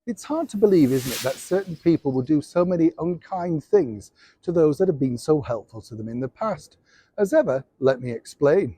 It's hard to believe, isn't it, that certain people will do so many unkind things to those that have been so helpful to them in the past. As ever, let me explain.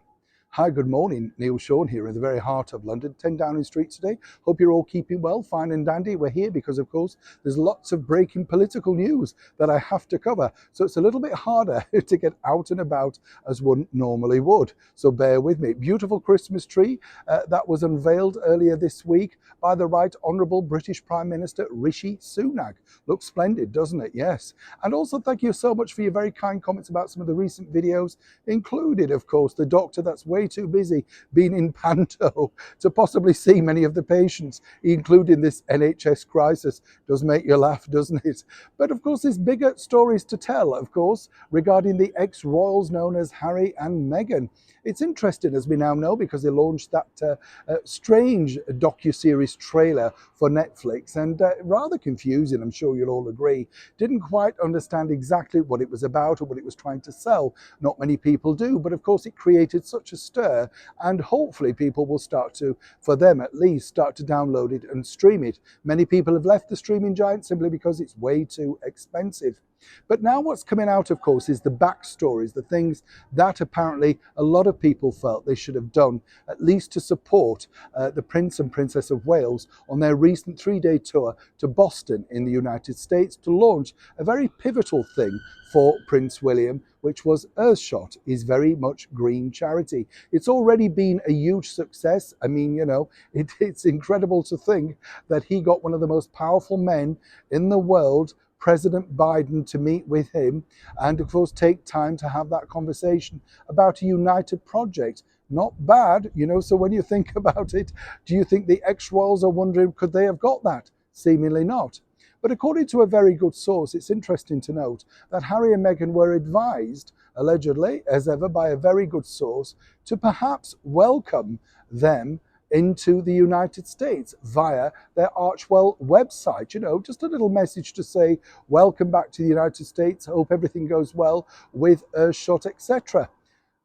Hi, good morning. Neil Sean here in the very heart of London, 10 Downing Street today. Hope you're all keeping well, fine and dandy. We're here because, of course, there's lots of breaking political news that I have to cover. So it's a little bit harder to get out and about as one normally would. So bear with me. Beautiful Christmas tree that was unveiled earlier this week by the Right Honourable British Prime Minister Rishi Sunak. Looks splendid, doesn't it? Yes. And also thank you so much for your very kind comments about some of the recent videos, included, of course, the doctor that's way too busy being in Panto to possibly see many of the patients, including this NHS crisis. Does make you laugh, doesn't it? But of course, there's bigger stories to tell, of course, regarding the ex-royals known as Harry and Meghan. It's interesting, as we now know, because they launched that strange docu-series trailer for Netflix, and rather confusing, I'm sure you'll all agree. Didn't quite understand exactly what it was about or what it was trying to sell. Not many people do, but of course it created such a stir, and hopefully people will start to, for them at least, start to download it and stream it. Many people have left the streaming giant simply because it's way too expensive. But now what's coming out, of course, is the backstories, the things that apparently a lot of people felt they should have done, at least to support the Prince and Princess of Wales on their recent 3-day tour to Boston in the United States to launch a very pivotal thing for Prince William, which was Earthshot, his very much green charity. It's already been a huge success. I mean, you know, it's incredible to think that he got one of the most powerful men in the world, President Biden, to meet with him and of course take time to have that conversation about a united project. Not bad, you know. So when you think about it, do you think the ex-royals are wondering, could they have got that? Seemingly not. But according to a very good source, it's interesting to note that Harry and Meghan were advised, allegedly, as ever, by a very good source, to perhaps welcome them into the United States via their Archwell website. You know, just a little message to say, welcome back to the United States. Hope everything goes well with Earthshot, etc.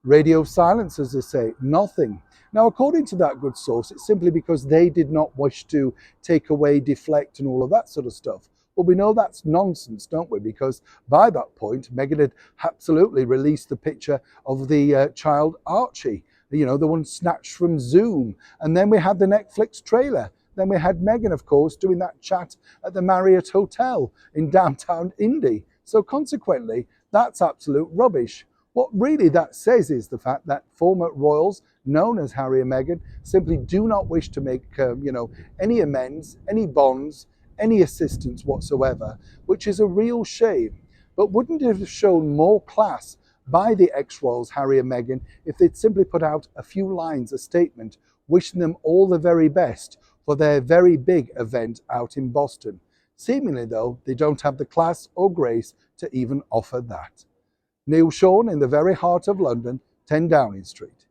Radio silence, as they say, nothing. Now, according to that good source, it's simply because they did not wish to take away, deflect, and all of that sort of stuff. Well, we know that's nonsense, don't we? Because by that point, Meghan had absolutely released the picture of the child Archie, you know, the one snatched from Zoom. And then we had the Netflix trailer. Then we had Meghan, of course, doing that chat at the Marriott Hotel in downtown Indy. So consequently, that's absolute rubbish. What really that says is the fact that former royals, known as Harry and Meghan, simply do not wish to make, you know, any amends, any bonds, any assistance whatsoever, which is a real shame. But wouldn't it have shown more class by the ex-royals, Harry and Meghan, if they'd simply put out a few lines, a statement, wishing them all the very best for their very big event out in Boston? Seemingly, though, they don't have the class or grace to even offer that. Neil Sean in the very heart of London, 10 Downing Street.